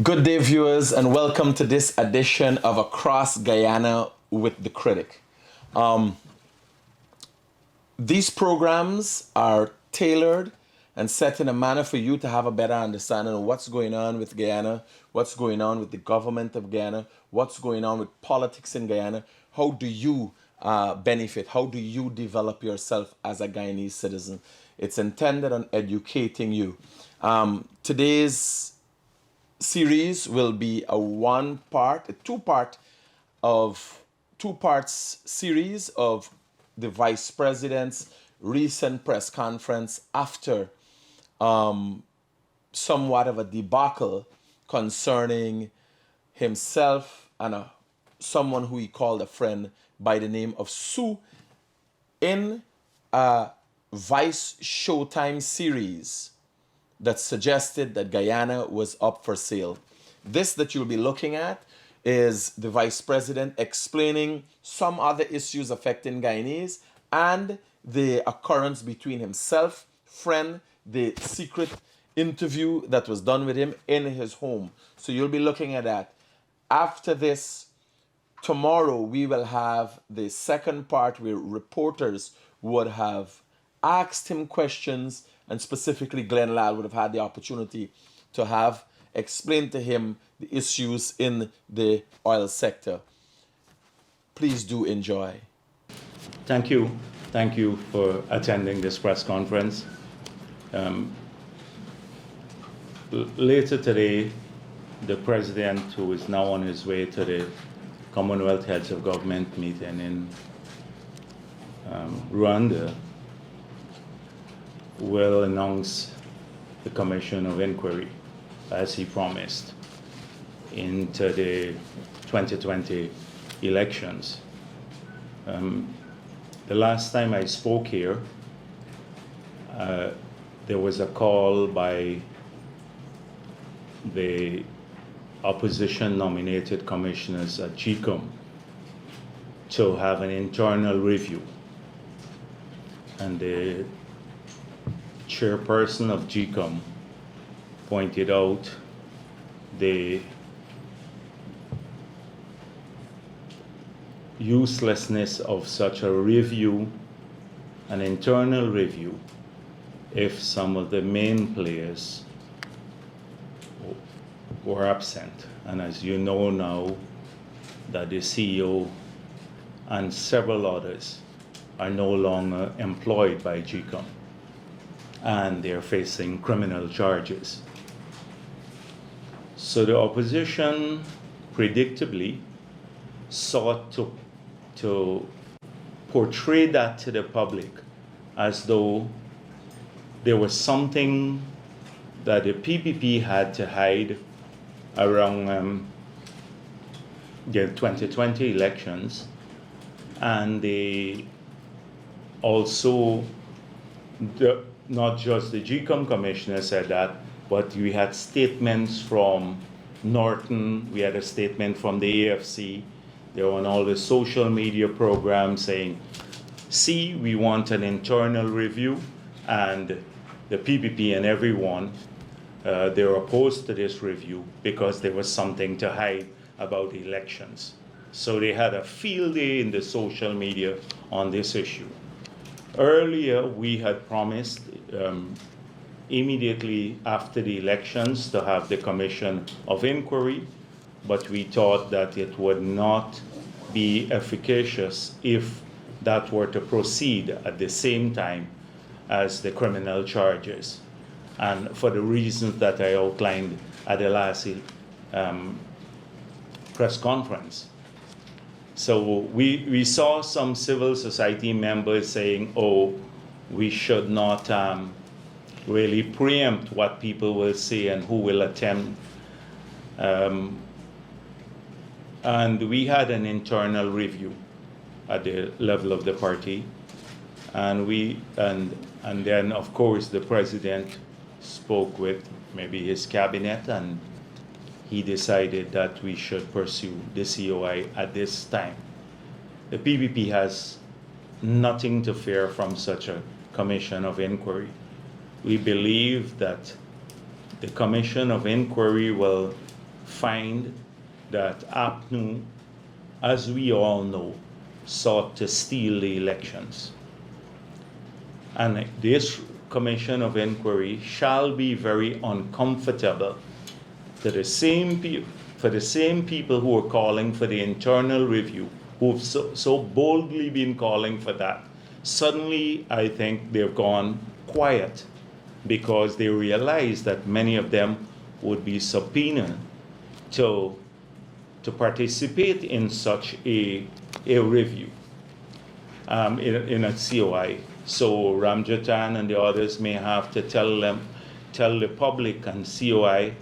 Good day, viewers, and welcome to this edition of Across Guyana with the Critic. Um, these programs are tailored and set in a manner for you to have a better understanding of what's going on with Guyana, what's going on with the government of Guyana, what's going on with politics in Guyana. How do you benefit? How do you develop yourself as a Guyanese citizen? It's intended on educating you. Today's series will be a two parts series of the vice president's recent press conference after somewhat of a debacle concerning himself and someone who he called a friend by the name of Sue in a Vice Showtime series that suggested that Guyana was up for sale. This that you'll be looking at is the vice president explaining some other issues affecting Guyanese and the occurrence between himself, friend, the secret interview that was done with him in his home. So you'll be looking at that. After this, tomorrow we will have the second part where reporters would have asked him questions, and specifically Glenn Lal would have had the opportunity to have explained to him the issues in the oil sector. Please do enjoy. Thank you. Thank you for attending this press conference. Later today, the president, who is now on his way to the Commonwealth Heads of Government meeting in Rwanda, will announce the Commission of Inquiry, as he promised, into the 2020 elections. The last time I spoke here, there was a call by the opposition-nominated commissioners at GCOM to have an internal review. And the chairperson of GCOM pointed out the uselessness of such a review, an internal review, if some of the main players were absent. And as you know now, that the CEO and several others are no longer employed by GCOM, and they're facing criminal charges. So the opposition predictably sought to portray that to the public as though there was something that the PPP had to hide around the 2020 elections, and they also, not just the GCOM commissioner said that, but we had statements from Norton, we had a statement from the AFC, they were on all the social media programs saying, see, we want an internal review, and the PPP and everyone, they're opposed to this review because there was something to hide about the elections. So they had a field day in the social media on this issue. Earlier, we had promised immediately after the elections to have the Commission of Inquiry, but we thought that it would not be efficacious if that were to proceed at the same time as the criminal charges, and for the reasons that I outlined at the last press conference. So we saw some civil society members saying, oh, we should not really preempt what people will say and who will attempt. And we had an internal review at the level of the party. And then, of course, the president spoke with maybe his cabinet, and he decided that we should pursue the COI at this time. The PPP has nothing to fear from such a commission of inquiry. We believe that the commission of inquiry will find that APNU, as we all know, sought to steal the elections. And this commission of inquiry shall be very uncomfortable to the same for the same people who are calling for the internal review, who've so boldly been calling for that. Suddenly, I think they've gone quiet because they realize that many of them would be subpoenaed to participate in such a review in a COI. So Ramjatan and the others may have to tell the public and COI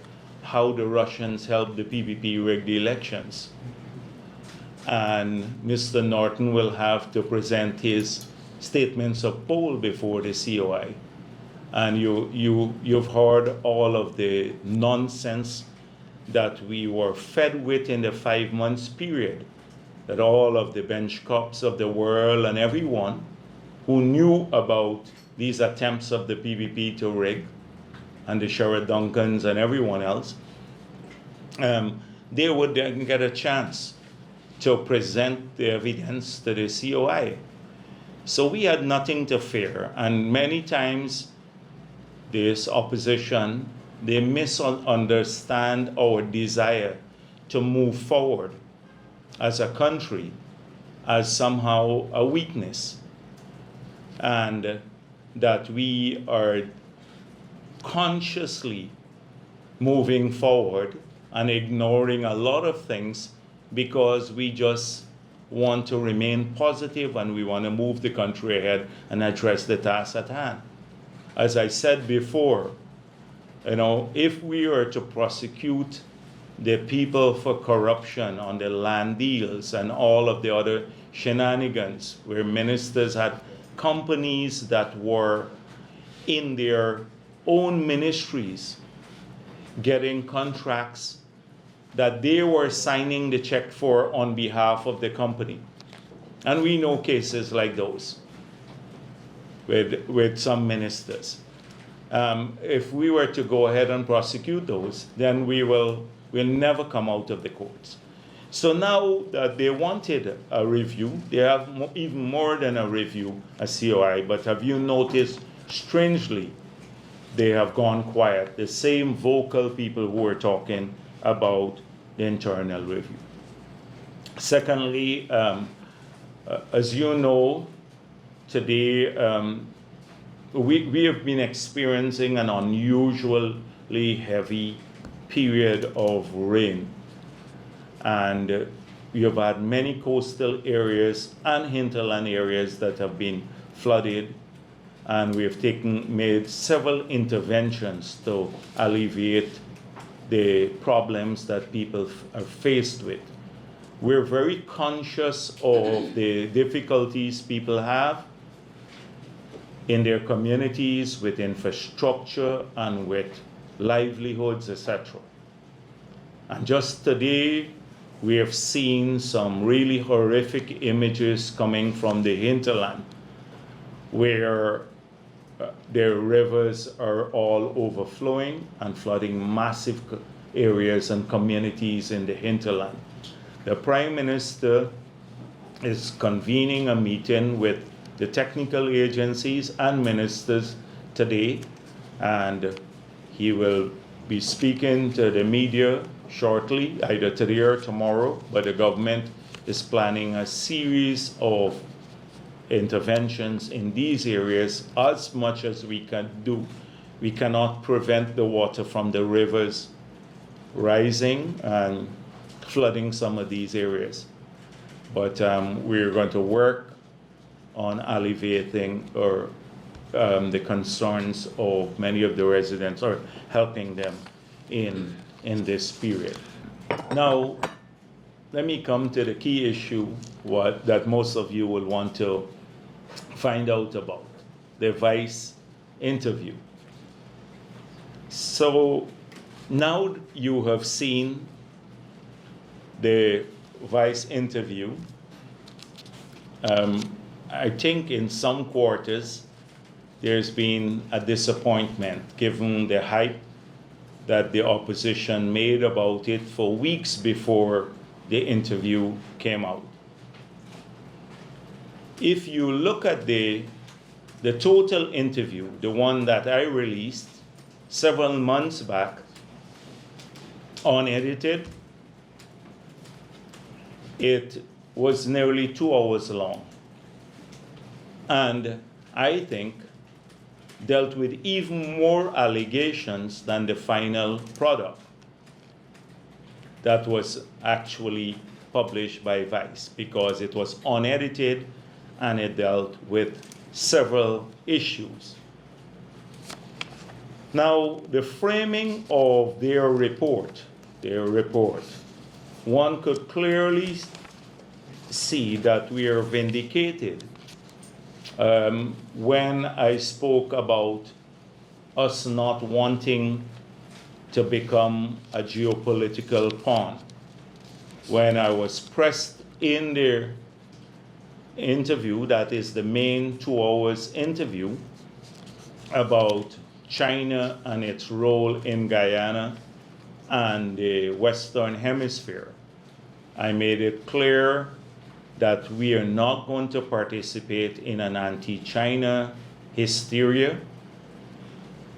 how the Russians helped the PPP rig the elections. And Mr. Norton will have to present his statements of poll before the COI. And you've heard all of the nonsense that we were fed with in the 5 months period, that all of the bench cops of the world and everyone who knew about these attempts of the PPP to rig, and the Sherrod Duncans and everyone else, they would then get a chance to present the evidence to the COI. So we had nothing to fear, and many times this opposition, they misunderstand our desire to move forward as a country as somehow a weakness, and that we are consciously moving forward and ignoring a lot of things because we just want to remain positive and we want to move the country ahead and address the task at hand. As I said before, if we are to prosecute the people for corruption on the land deals and all of the other shenanigans where ministers had companies that were in their own ministries getting contracts that they were signing the check for on behalf of the company. And we know cases like those with some ministers. If we were to go ahead and prosecute those, then we'll never come out of the courts. So now that they wanted a review, they have even more than a review, a COI, but have you noticed, strangely, they have gone quiet. The same vocal people who were talking about the internal review. Secondly, as you know, today we have been experiencing an unusually heavy period of rain. And we have had many coastal areas and hinterland areas that have been flooded, and we have made several interventions to alleviate the problems that people are faced with. We're very conscious of the difficulties people have in their communities with infrastructure and with livelihoods, etc. And just today, we have seen some really horrific images coming from the hinterland, where their rivers are all overflowing and flooding massive areas and communities in the hinterland. The Prime Minister is convening a meeting with the technical agencies and ministers today, and he will be speaking to the media shortly, either today or tomorrow, but the government is planning a series of interventions in these areas as much as we can do. We cannot prevent the water from the rivers rising and flooding some of these areas. But we're going to work on alleviating the concerns of many of the residents, or helping them in this period. Now, let me come to the key issue that most of you will want to find out about, the Vice interview. So now you have seen the Vice interview. I think in some quarters there's been a disappointment given the hype that the opposition made about it for weeks before the interview came out. If you look at the total interview, the one that I released several months back, unedited, it was nearly 2 hours long. And I think dealt with even more allegations than the final product that was actually published by Vice, because it was unedited and it dealt with several issues. Now, the framing of their report, one could clearly see that we are vindicated when I spoke about us not wanting to become a geopolitical pawn. When I was pressed in their interview, that is the main 2 hours interview, about China and its role in Guyana and the Western Hemisphere, I made it clear that we are not going to participate in an anti-China hysteria,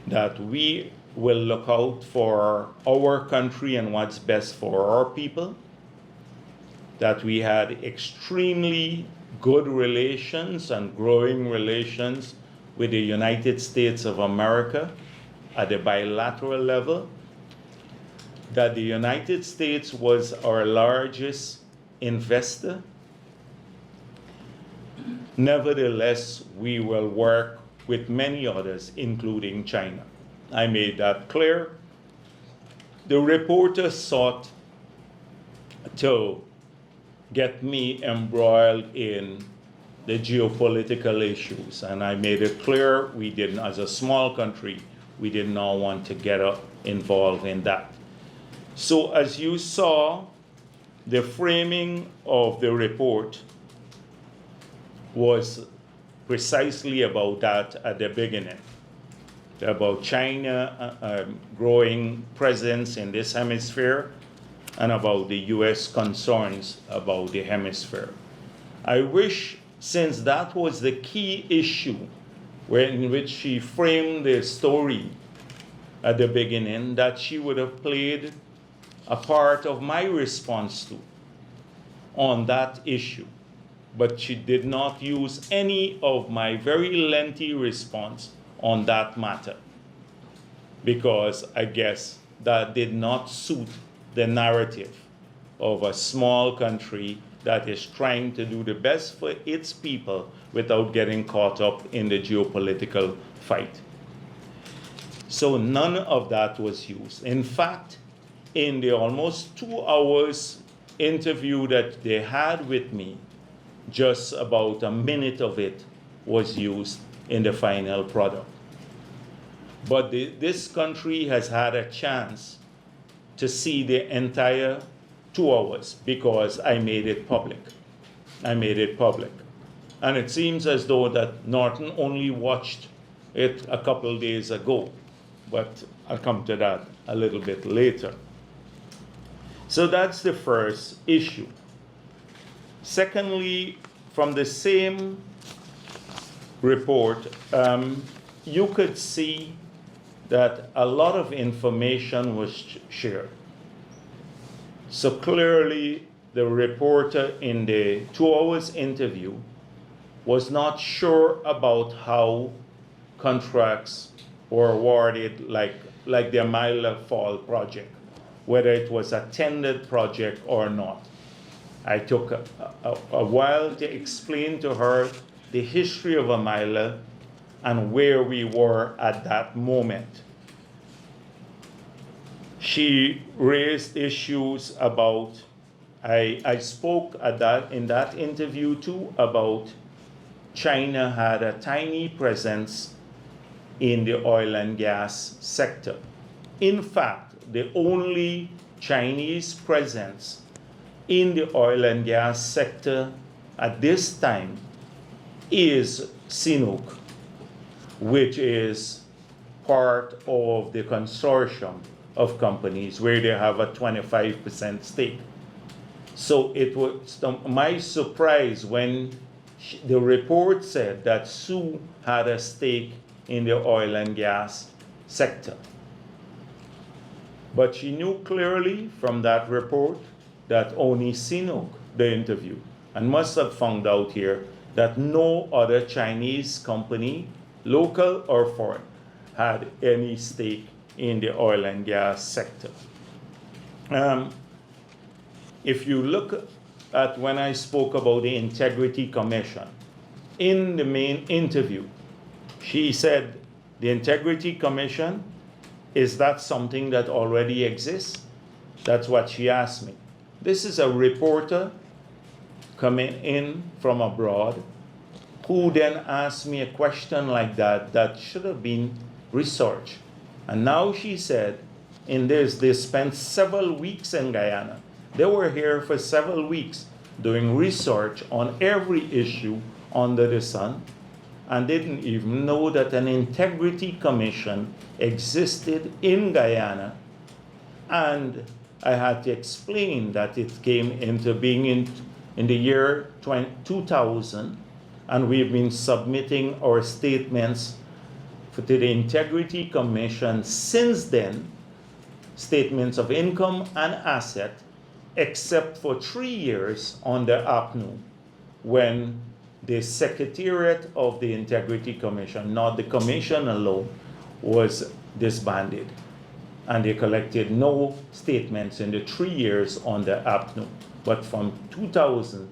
that we will look out for our country and what's best for our people, that we had extremely good relations and growing relations with the United States of America at the bilateral level, that the United States was our largest investor. Nevertheless, we will work with many others, including China. I made that clear. The reporter sought to get me embroiled in the geopolitical issues, and I made it clear we didn't, as a small country, we did not want to get involved in that. So as you saw, the framing of the report was precisely about that at the beginning, about China growing presence in this hemisphere and about the US concerns about the hemisphere. I wish, since that was the key issue in which she framed the story at the beginning, that she would have played a part of my response to on that issue. But she did not use any of my very lengthy response on that matter, because I guess that did not suit the narrative of a small country that is trying to do the best for its people without getting caught up in the geopolitical fight. So none of that was used. In fact, in the almost 2 hours interview that they had with me, just about a minute of it was used in the final product. But this country has had a chance to see the entire 2 hours because I made it public. I made it public. And it seems as though that Norton only watched it a couple days ago, but I'll come to that a little bit later. So that's the first issue. Secondly, from the same report, you could see that a lot of information was shared. So clearly, the reporter in the 2 hours interview was not sure about how contracts were awarded, like the Amila Fall project, whether it was a tendered project or not. I took a while to explain to her the history of Amila and where we were at that moment. She raised issues about, I spoke in that interview too about China had a tiny presence in the oil and gas sector. In fact, the only Chinese presence in the oil and gas sector at this time is CNOOC, which is part of the consortium of companies where they have a 25% stake. So it was my surprise when the report said that Sue had a stake in the oil and gas sector. But she knew clearly from that report that only Sinok, the interview, and must have found out here that no other Chinese company, local or foreign, had any stake in the oil and gas sector. If you look at when I spoke about the Integrity Commission, in the main interview, she said, the Integrity Commission, is that something that already exists? That's what she asked me. This is a reporter coming in from abroad who then asked me a question like that that should have been researched. And now she said, in this, they spent several weeks in Guyana. They were here for several weeks doing research on every issue under the sun and didn't even know that an integrity commission existed in Guyana. And I had to explain that it came into being in the year 2000, and we've been submitting our statements to the Integrity Commission since then, statements of income and asset, except for 3 years under APNU, when the Secretariat of the Integrity Commission, not the Commission alone, was disbanded. And they collected no statements in the 3 years under APNU. But from 2000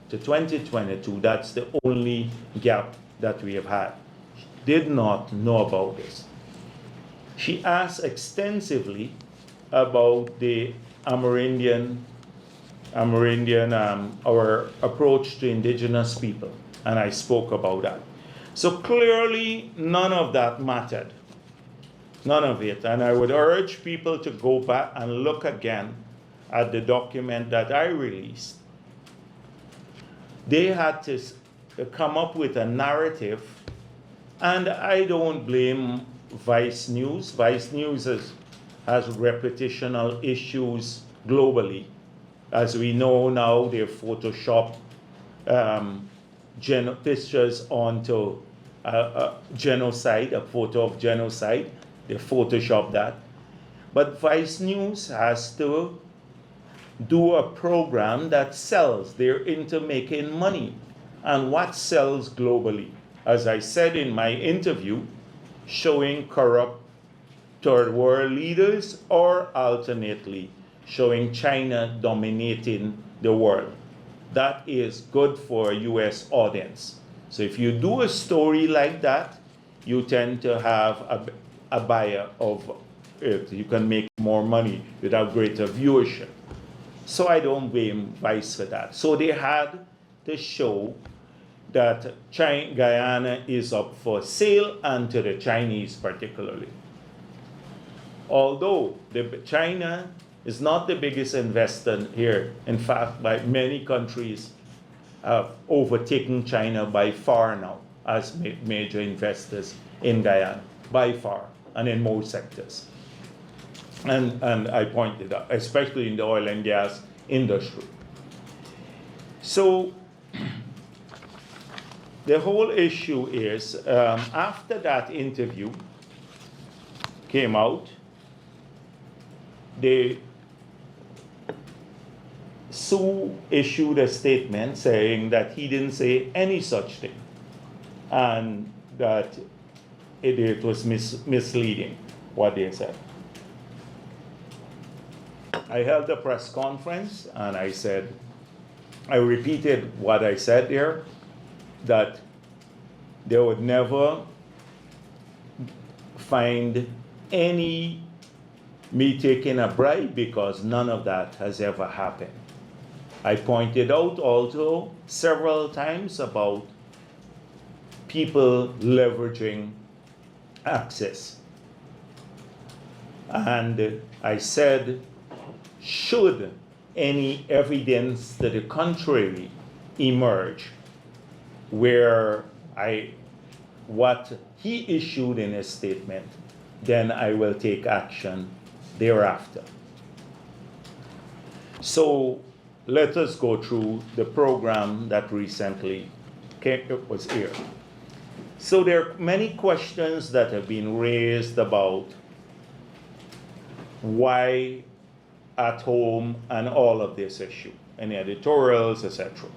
to 2022, that's the only gap that we have had. She did not know about this. She asked extensively about the Amerindian, our approach to indigenous people, and I spoke about that. So clearly, none of that mattered. None of it. And I would urge people to go back and look again at the document that I released. They had to come up with a narrative, and I don't blame Vice News. Vice News has reputational issues globally. As we know now, they Photoshop pictures onto genocide, a photo of genocide. They Photoshop that. But Vice News has to do a program that sells. They're into making money. And what sells globally? As I said in my interview, showing corrupt third world leaders, or alternately, showing China dominating the world. That is good for a US audience. So if you do a story like that, you tend to have a buyer of it. You can make more money without greater viewership. So I don't blame Vice for that. So they had to show that Guyana is up for sale, and to the Chinese particularly. Although China is not the biggest investor here. In fact, by many countries have overtaken China by far now as major investors in Guyana, by far, and in most sectors. And I pointed out, especially in the oil and gas industry. So the whole issue is, after that interview came out, Sue issued a statement saying that he didn't say any such thing, and that it was misleading what they said. I held a press conference and I repeated what I said there, that they would never find me taking a bribe, because none of that has ever happened. I pointed out also several times about people leveraging access. And I said, should any evidence to the contrary emerge, where what he issued in his statement, then I will take action thereafter. So let us go through the program that recently was aired. So there are many questions that have been raised about why at home and all of this issue, and editorials, etc.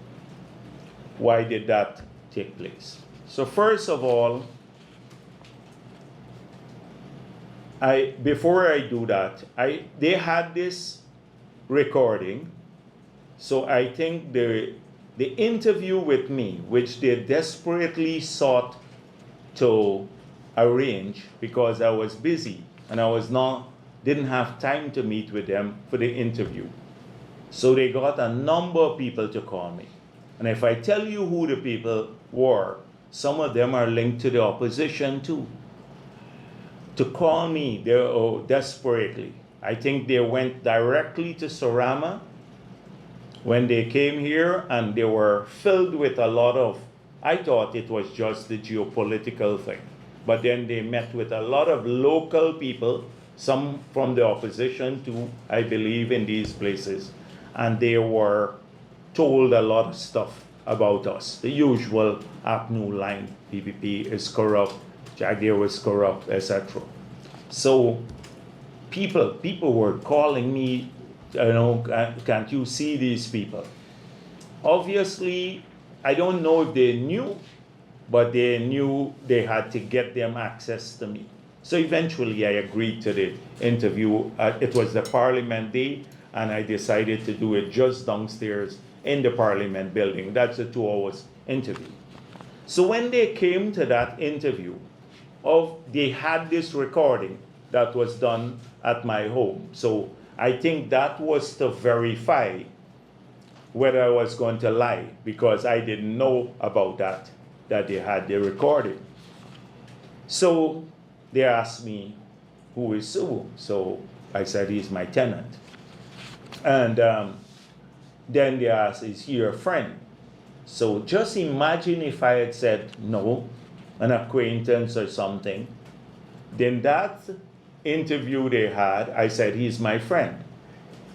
Why did that take place? So first of all, before I do that, they had this recording, so I think the interview with me, which they desperately sought to arrange because I was busy and didn't have time to meet with them for the interview. So they got a number of people to call me. And if I tell you who the people were, some of them are linked to the opposition too. To call me desperately. I think they went directly to Sorama when they came here, and they were filled with a lot of, I thought it was just the geopolitical thing. But then they met with a lot of local people, some from the opposition too, I believe, in these places. And they were told a lot of stuff about us. The usual APNU line, PPP is corrupt, Jagdeo was corrupt, etc. So people were calling me, can't you see these people? Obviously, I don't know if they knew, but they knew they had to get them access to me. So eventually I agreed to the interview. It was the Parliament Day, and I decided to do it just downstairs in the Parliament building. That's a 2 hours interview. So when they came to that interview, they had this recording that was done at my home. So I think that was to verify whether I was going to lie, because I didn't know about that they had the recording. So they asked me, who is Sue? So I said, he's my tenant. And then they asked, is he your friend? So just imagine if I had said, no, an acquaintance or something. Then that interview they had, I said, he's my friend.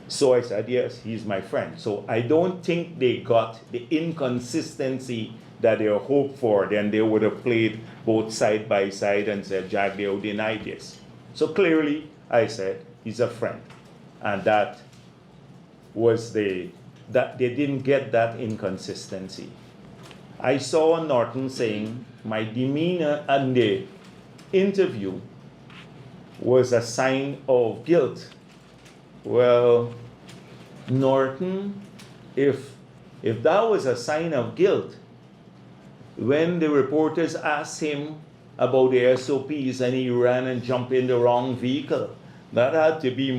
So I said, yes, he's my friend. So I don't think they got the inconsistency that they hoped for. Then they would have played both side by side and said, Jagdeo denied this. So clearly, I said, he's a friend. And that was that they didn't get that inconsistency. I saw Norton saying my demeanor in the interview was a sign of guilt. Well, Norton, if that was a sign of guilt, when the reporters asked him about the SOPs and he ran and jumped in the wrong vehicle, that had to be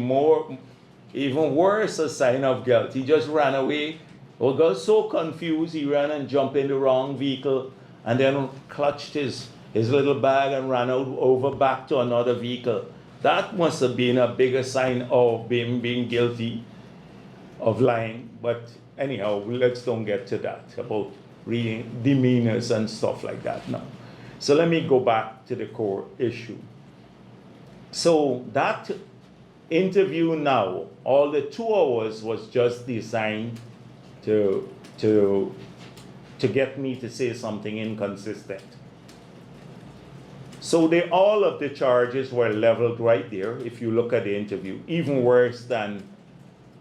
even worse, a sign of guilt. He just ran away, or got so confused, he ran and jumped in the wrong vehicle, and then clutched his little bag and ran over back to another vehicle. That must have been a bigger sign of him being guilty of lying. But anyhow, let's don't get to that, about reading demeanors and stuff like that now. So let me go back to the core issue. So that interview now, all the 2 hours was just designed to get me to say something inconsistent. So all of the charges were leveled right there, if you look at the interview, even worse than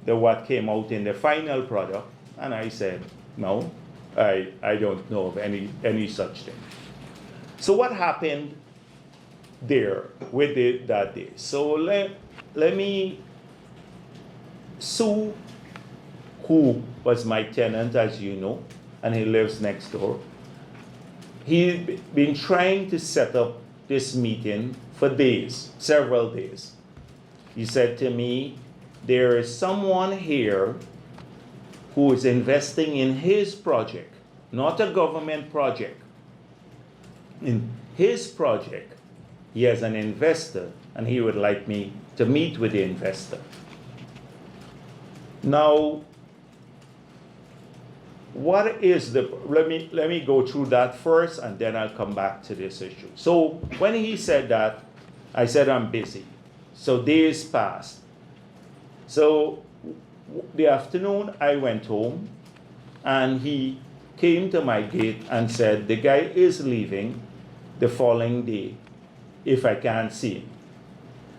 what came out in the final product. And I said, no, I don't know of any such thing. So what happened there with that day? So let me Sue, who was my tenant, as you know, and he lives next door. He'd been trying to set up this meeting for days, several days. He said to me, there is someone here who is investing in his project, not a government project. In his project, he has an investor, and he would like me to meet with the investor. Now, what is let me go through that first, and then I'll come back to this issue. So when he said that, I said, I'm busy. So days passed. So the afternoon I went home, and he came to my gate and said, the guy is leaving the following day if I can't see him.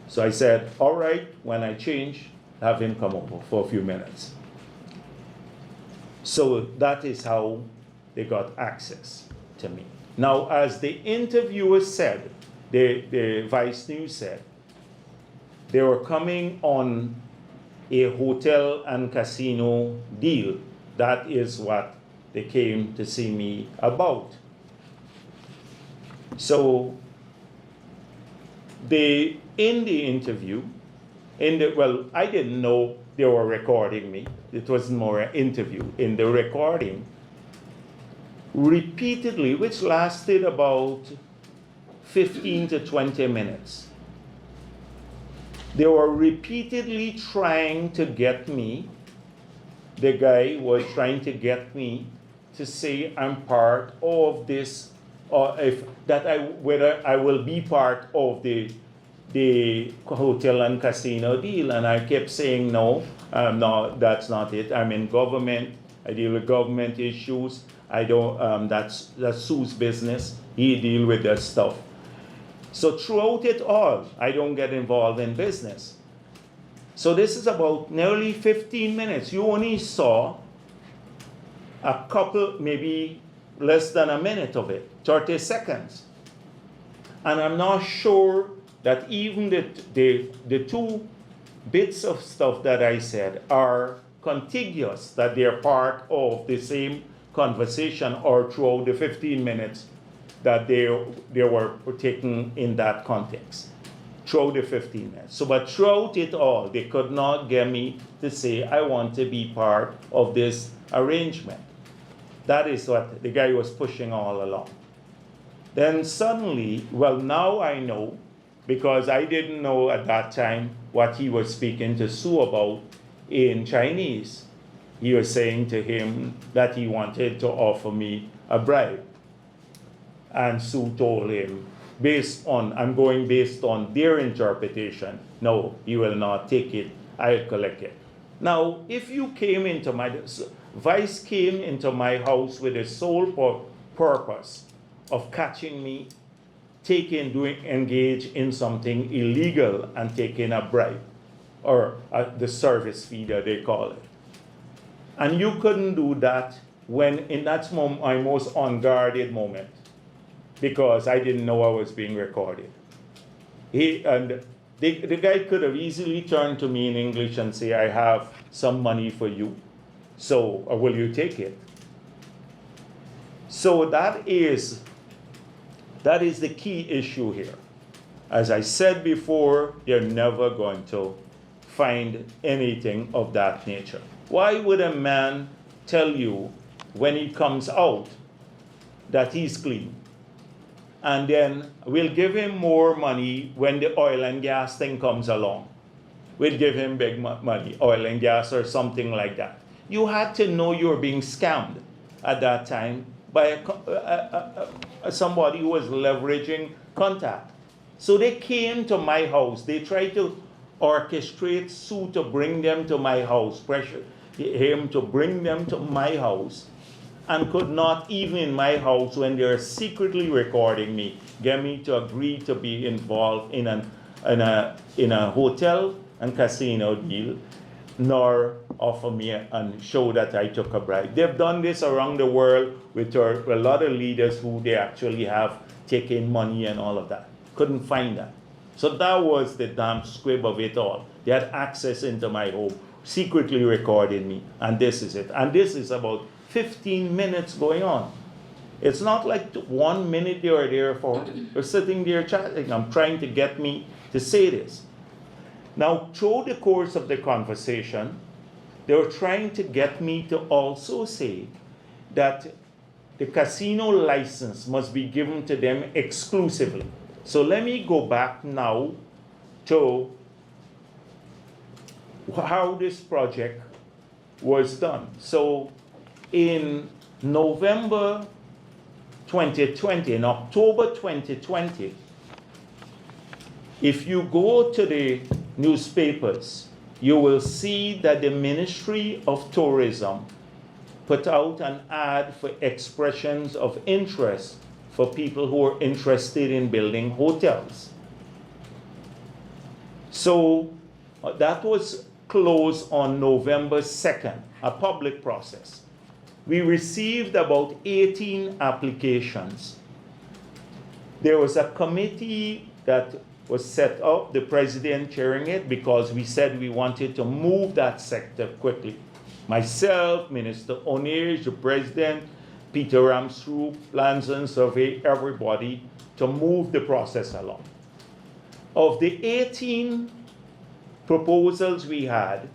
So I said, all right, when I change, have him come over for a few minutes. So that is how they got access to me. Now, as the interviewer said, the Vice News said, they were coming on a hotel and casino deal. That is what they came to see me about. So in the interview, I didn't know they were recording me. It was more an interview. In the recording, repeatedly, which lasted about 15 to 20 minutes, they were repeatedly trying to get me. The guy was trying to get me to say I'm part of this, or whether I will be part of the hotel and casino deal. And I kept saying no, that's not it. I'm in government. I deal with government issues. I don't. That's Sue's business. He deal with that stuff. So throughout it all, I don't get involved in business. So this is about nearly 15 minutes. You only saw a couple, maybe less than a minute of it, 30 seconds. And I'm not sure that even the two bits of stuff that I said are contiguous, that they're part of the same conversation or throughout the 15 minutes that they were taken in that context, throughout the 15 minutes. So, but throughout it all, they could not get me to say, I want to be part of this arrangement. That is what the guy was pushing all along. Then suddenly, now I know, because I didn't know at that time what he was speaking to Sue about in Chinese. He was saying to him that he wanted to offer me a bribe. And Sue told him, I'm going based on their interpretation. No, you will not take it, I'll collect it. Now, if you Vice came into my house with the sole purpose of catching me engage in something illegal and taking a bribe, or the service fee that they call it. And you couldn't do that when, in that moment, my most unguarded moment, because I didn't know I was being recorded. The guy could have easily turned to me in English and say, I have some money for you, so will you take it? So that is the key issue here. As I said before, you're never going to find anything of that nature. Why would a man tell you when he comes out that he's clean, and then we'll give him more money when the oil and gas thing comes along? We'll give him big money, oil and gas or something like that. You had to know you were being scammed at that time by somebody who was leveraging contact. So they came to my house. They tried to orchestrate Sue to bring them to my house, pressure him to bring them to my house, and could not, even in my house when they're secretly recording me, get me to agree to be involved in a hotel and casino deal, nor offer me and show that I took a bribe. They've done this around the world with a lot of leaders who they actually have taken money and all of that. Couldn't find that. So that was the damn squib of it all. They had access into my home, secretly recorded me, and this is it. And this is about 15 minutes going on. It's not like 1 minute they were there for. They're sitting there chatting. I'm trying to get me to say this. Now, through the course of the conversation, they were trying to get me to also say that the casino license must be given to them exclusively. So let me go back now to how this project was done. So in November 2020, in October 2020, If you go to the newspapers, you will see that the Ministry of Tourism put out an ad for expressions of interest for people who are interested in building hotels. So that was closed on November 2nd, a public process. We received about 18 applications. There was a committee that was set up, the president chairing it, because we said we wanted to move that sector quickly. Myself, Minister Onage, the president, Peter Ramsroop, Plans and Survey, everybody, to move the process along. Of the 18 proposals we had,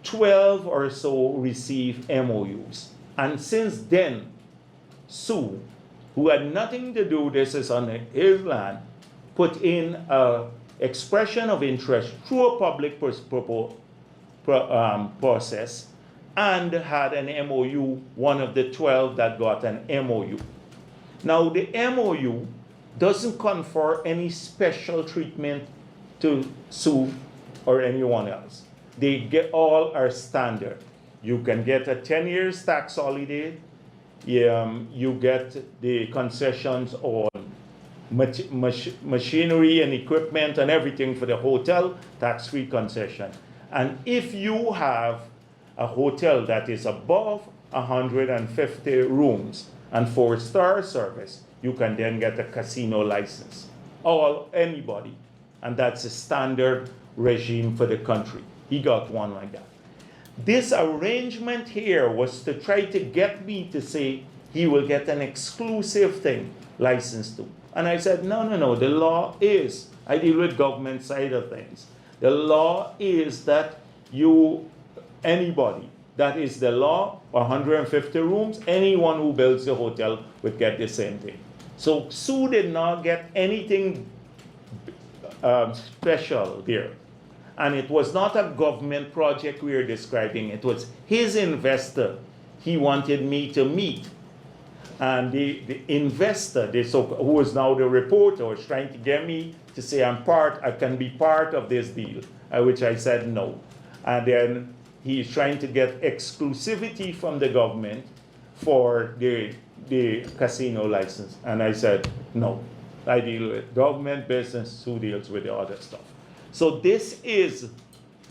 12 or so received MOUs. And since then, Sue, who had nothing to do, this is on his land, put in an expression of interest through a public process and had an MOU, one of the 12 that got an MOU. Now, the MOU doesn't confer any special treatment to Sue or anyone else. They all are standard. You can get a 10 years tax holiday. You get the concessions on machinery and equipment and everything for the hotel, tax-free concession. And if you have a hotel that is above 150 rooms and 4-star service, you can then get a casino license. Anybody. And that's a standard regime for the country. He got one like that. This arrangement here was to try to get me to say he will get an exclusive thing, license to. And I said, no, the law is, I deal with government side of things. The law is that anybody, that is the law, 150 rooms, anyone who builds a hotel would get the same thing. So Sue did not get anything special there. And it was not a government project we were describing. It was his investor he wanted me to meet. And the investor, who is now the reporter, was trying to get me to say I can be part of this deal, which I said no. And then he's trying to get exclusivity from the government for the casino license. And I said no. I deal with government business, who deals with the other stuff. So this is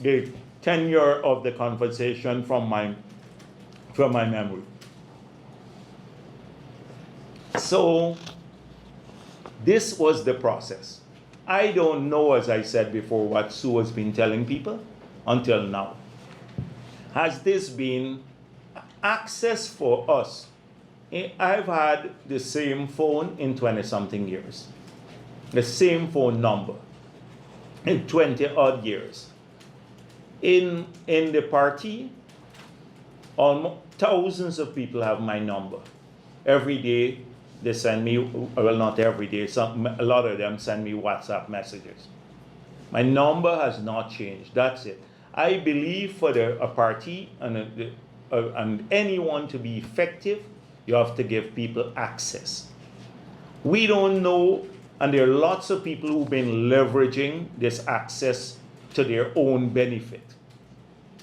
the tenure of the conversation from my memory. So this was the process. I don't know, as I said before, what Sue has been telling people until now. Has this been access for us? I've had the same phone in 20-something years. The same phone number in 20-odd years. In the party, thousands of people have my number. Every day they send me, well, not every day, a lot of them send me WhatsApp messages. My number has not changed. That's it. I believe for a party and anyone to be effective, you have to give people access. We don't know, and there are lots of people who've been leveraging this access to their own benefit.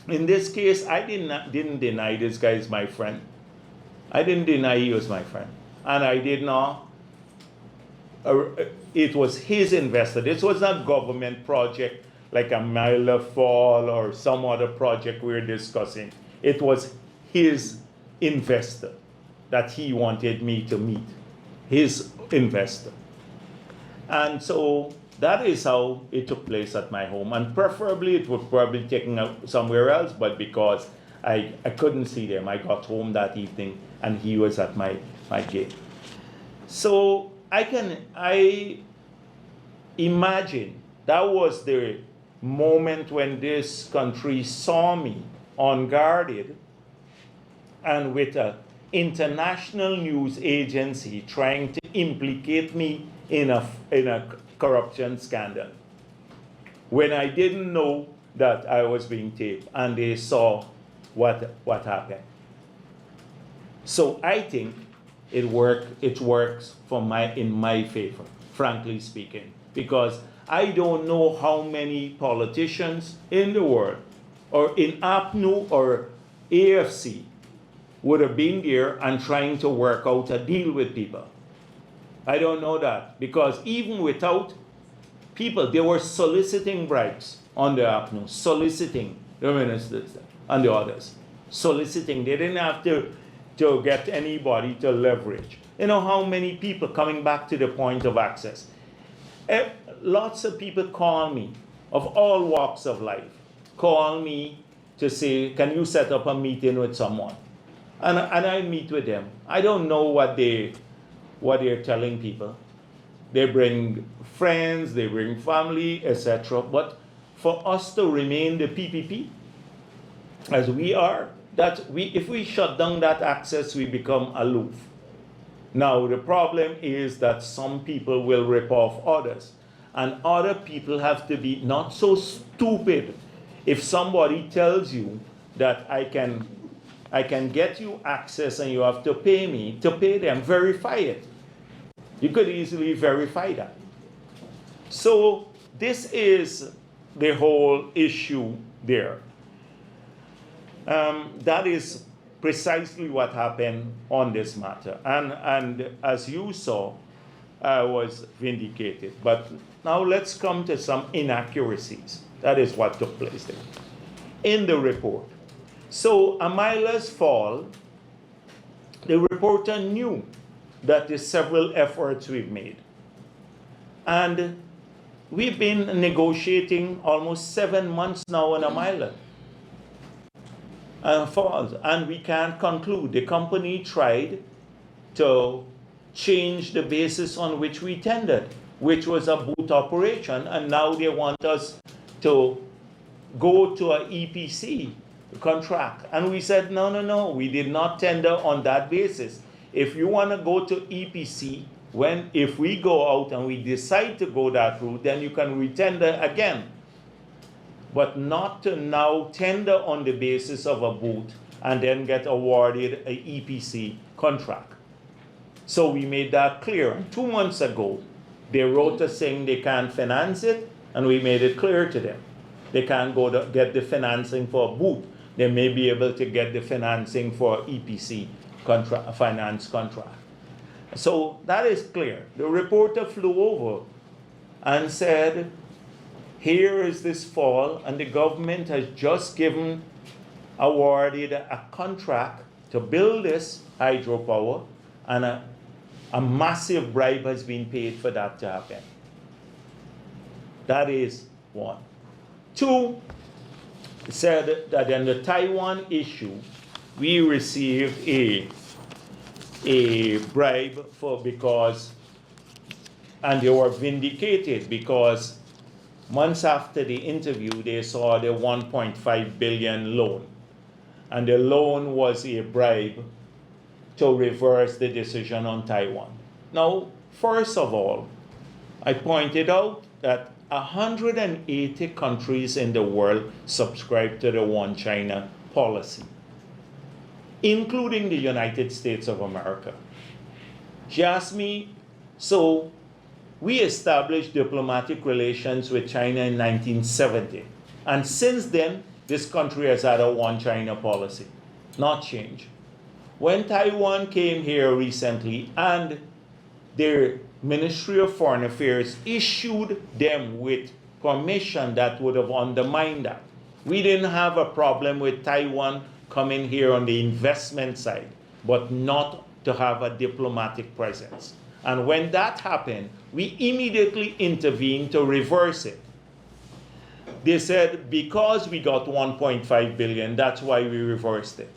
In this case, I didn't deny this guy is my friend. I didn't deny he was my friend. And I did not, it was his investor. This was not government project like a Myla Fall or some other project we're discussing. It was his investor that he wanted me to meet, his investor. And so that is how it took place at my home. And preferably it would probably taken out somewhere else, but because I couldn't see them, I got home that evening and he was at my gate. So I imagine that was the moment when this country saw me unguarded and with an international news agency trying to implicate me in a corruption scandal, when I didn't know that I was being taped and they saw what happened. So I think it works in my favor, frankly speaking, because I don't know how many politicians in the world, or in APNU or AFC, would have been there and trying to work out a deal with people. I don't know that, because even without people, they were soliciting bribes on the APNU, soliciting the ministers and the others, soliciting. They didn't have to get anybody to leverage. You know how many people, coming back to the point of access, lots of people call me, of all walks of life, call me to say, can you set up a meeting with someone? And I meet with them. I don't know what they're telling people. They bring friends, they bring family, etc. But for us to remain the PPP, as we are, if we shut down that access, we become aloof. Now, the problem is that some people will rip off others. And other people have to be not so stupid. If somebody tells you that I can get you access and you have to pay me, to pay them, verify it. You could easily verify that. So this is the whole issue there. That is precisely what happened on this matter. And as you saw, I was vindicated. But now let's come to some inaccuracies. That is what took place there in the report. So Amila's fall, the reporter knew that there's several efforts we've made. And we've been negotiating almost 7 months now on Amila. And we can't conclude. The company tried to change the basis on which we tendered, which was a boot operation, and now they want us to go to an EPC contract. And we said, no, we did not tender on that basis. If you want to go to EPC, if we go out and we decide to go that route, then you can retender again. But not to now tender on the basis of a boot and then get awarded an EPC contract. So we made that clear. 2 months ago, they wrote us saying they can't finance it, and we made it clear to them. They can't go to get the financing for a boot. They may be able to get the financing for EPC finance contract. So that is clear. The reporter flew over and said, here is this fall, and the government has just awarded a contract to build this hydropower, and a massive bribe has been paid for that to happen. That is one. Two, said that in the Taiwan issue, we received a bribe and they were vindicated because months after the interview, they saw the 1.5 billion loan. And the loan was a bribe to reverse the decision on Taiwan. Now, first of all, I pointed out that 180 countries in the world subscribe to the One China policy, including the United States of America. She asked me, so we established diplomatic relations with China in 1970. And since then, this country has had a One China policy, not changed. When Taiwan came here recently and their Ministry of Foreign Affairs issued them with permission that would have undermined that. We didn't have a problem with Taiwan coming here on the investment side, but not to have a diplomatic presence. And when that happened, we immediately intervened to reverse it. They said, because we got 1.5 billion, that's why we reversed it.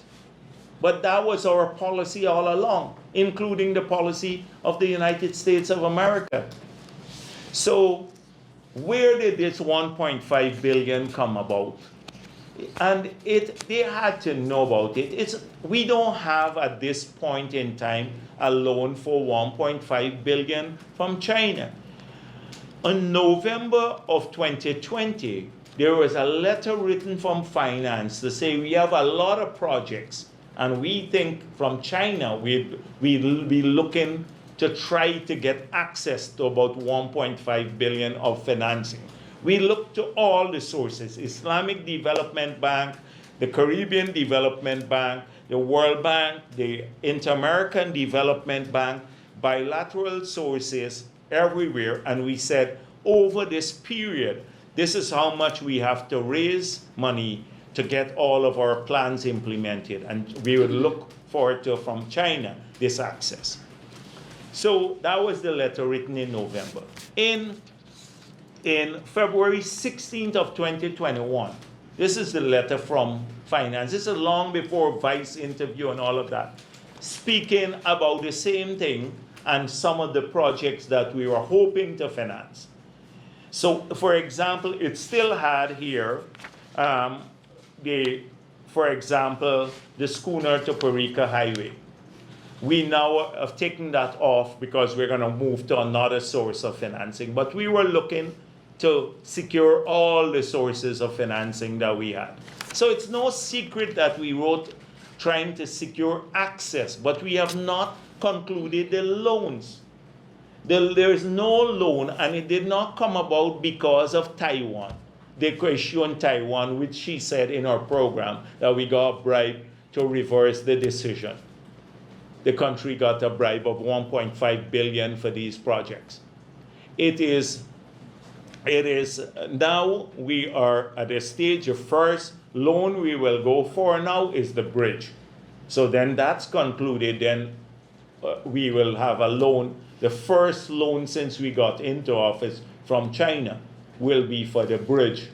But that was our policy all along, including the policy of the United States of America. So where did this 1.5 billion come about? And they had to know about it. We don't have at this point in time a loan for 1.5 billion from China. In November of 2020, there was a letter written from finance to say we have a lot of projects and we think from China we'll be looking to try to get access to about 1.5 billion of financing. We looked to all the sources, Islamic Development Bank, the Caribbean Development Bank, the World Bank, the Inter-American Development Bank, bilateral sources everywhere, and we said, over this period, this is how much we have to raise money to get all of our plans implemented, and we would look forward to, from China, this access. So that was the letter written in November. In February 16th of 2021, this is the letter from Finance. This is long before Vice interview and all of that, speaking about the same thing and some of the projects that we were hoping to finance. So, for example, it still had here, for example, the schooner to Parika Highway. We now have taken that off because we're going to move to another source of financing. But we were looking to secure all the sources of financing that we had. So it's no secret that we wrote trying to secure access, but we have not concluded the loans. There is no loan, and it did not come about because of Taiwan. The issue in Taiwan, which she said in our program that we got a bribe to reverse the decision. The country got a bribe of 1.5 billion for these projects. It is now we are at a stage. The first loan we will go for now is the bridge. So then that's concluded, then we will have a loan. The first loan since we got into office from China will be for the bridge.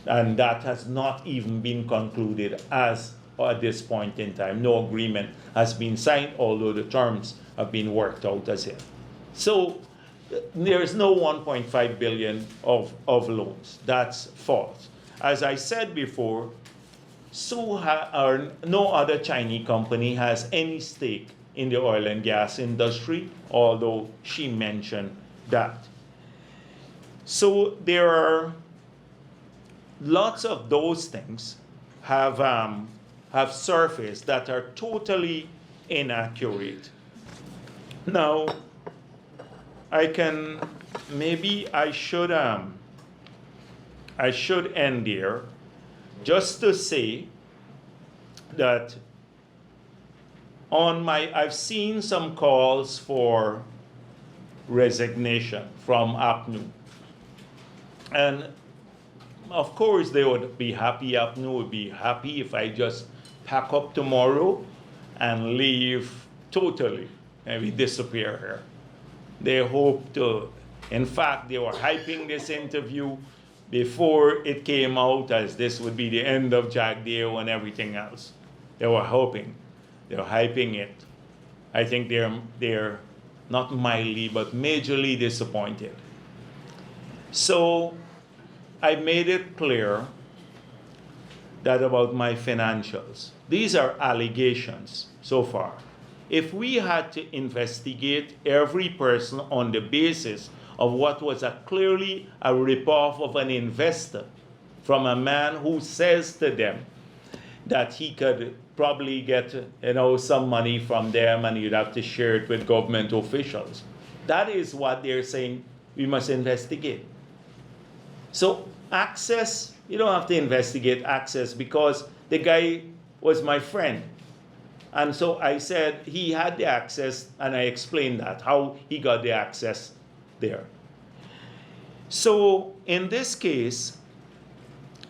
And that has not even been concluded as at this point in time. No agreement has been signed, although the terms have been worked out as yet. So there is no 1.5 billion of loans. That's false. As I said before, no other Chinese company has any stake in the oil and gas industry, although she mentioned that. So there are lots of those things have surfaced that are totally inaccurate. Now, I should end here just to say that I've seen some calls for resignation from APNU. And of course they would be happy, APNU would be happy if I just pack up tomorrow and leave totally and we disappear here. They hope to, in fact, they were hyping this interview before it came out as this would be the end of Jack Dale and everything else. They were hoping. They're hyping it. I think they're not mildly, but majorly disappointed. So I made it clear that about my financials. These are allegations so far. If we had to investigate every person on the basis of what was clearly a ripoff of an investor from a man who says to them that he could probably get some money from them and you'd have to share it with government officials. That is what they're saying we must investigate. So access, you don't have to investigate access because the guy was my friend. And so I said he had the access, and I explained that, how he got the access there. So in this case,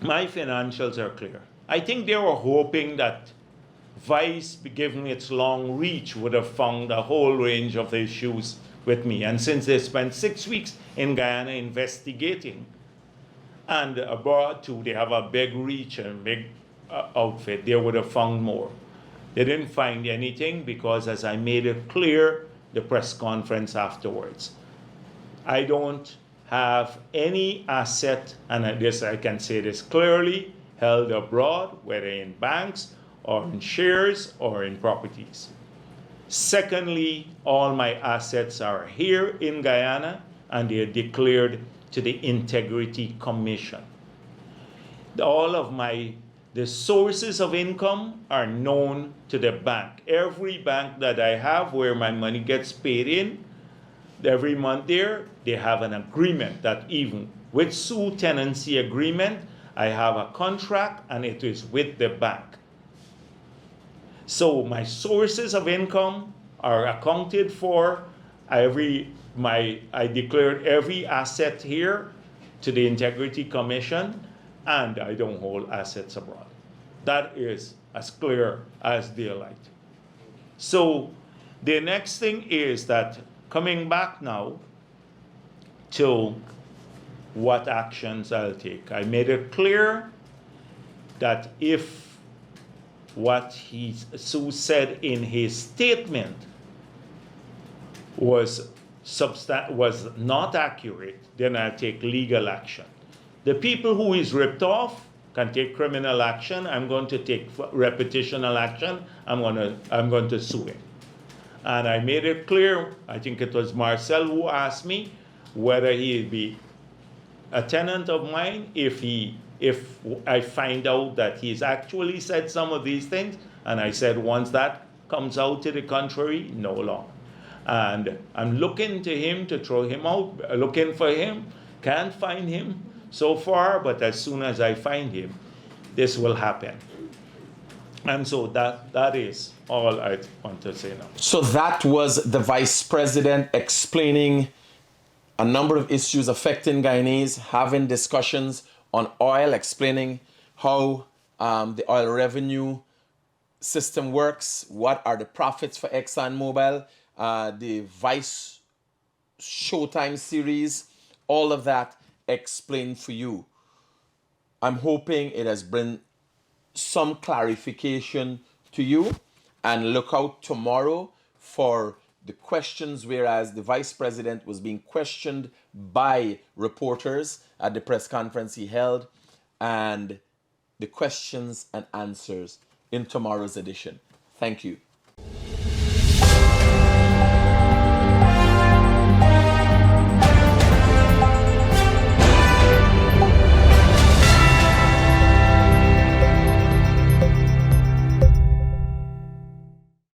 my financials are clear. I think they were hoping that Vice, given its long reach, would have found a whole range of issues with me. And since they spent 6 weeks in Guyana investigating, and abroad too, they have a big reach and big outfit, they would have found more. They didn't find anything because, as I made it clear, the press conference afterwards, I don't have any asset, and I can say this clearly, held abroad, whether in banks or in shares or in properties. Secondly, all my assets are here in Guyana and they're declared to the Integrity Commission. All of my The sources of income are known to the bank. Every bank that I have where my money gets paid in, every month there, they have an agreement that even with Sue tenancy agreement, I have a contract and it is with the bank. So my sources of income are accounted for. I declared every asset here to the Integrity Commission, and I don't hold assets abroad. That is as clear as daylight. So the next thing is that coming back now to what actions I'll take. I made it clear that if what Sue said in his statement was not accurate, then I'll take legal action. The people who is ripped off can take criminal action. I'm going to take reputational action. I'm going to sue him. And I made it clear, I think it was Marcel who asked me whether he'd be a tenant of mine if I find out that he's actually said some of these things. And I said, once that comes out to the contrary, no longer. And I'm looking to him to throw him out, looking for him, can't find him so far, but as soon as I find him, this will happen. And so that is all I want to say now. So that was the Vice President explaining a number of issues affecting Guyanese, having discussions on oil, explaining how the oil revenue system works, what are the profits for ExxonMobil, the Vice Showtime series, all of that explained for you. I'm hoping it has been some clarification to you, and look out tomorrow for the questions, whereas the Vice President was being questioned by reporters at the press conference he held, and the questions and answers in tomorrow's edition. Thank you.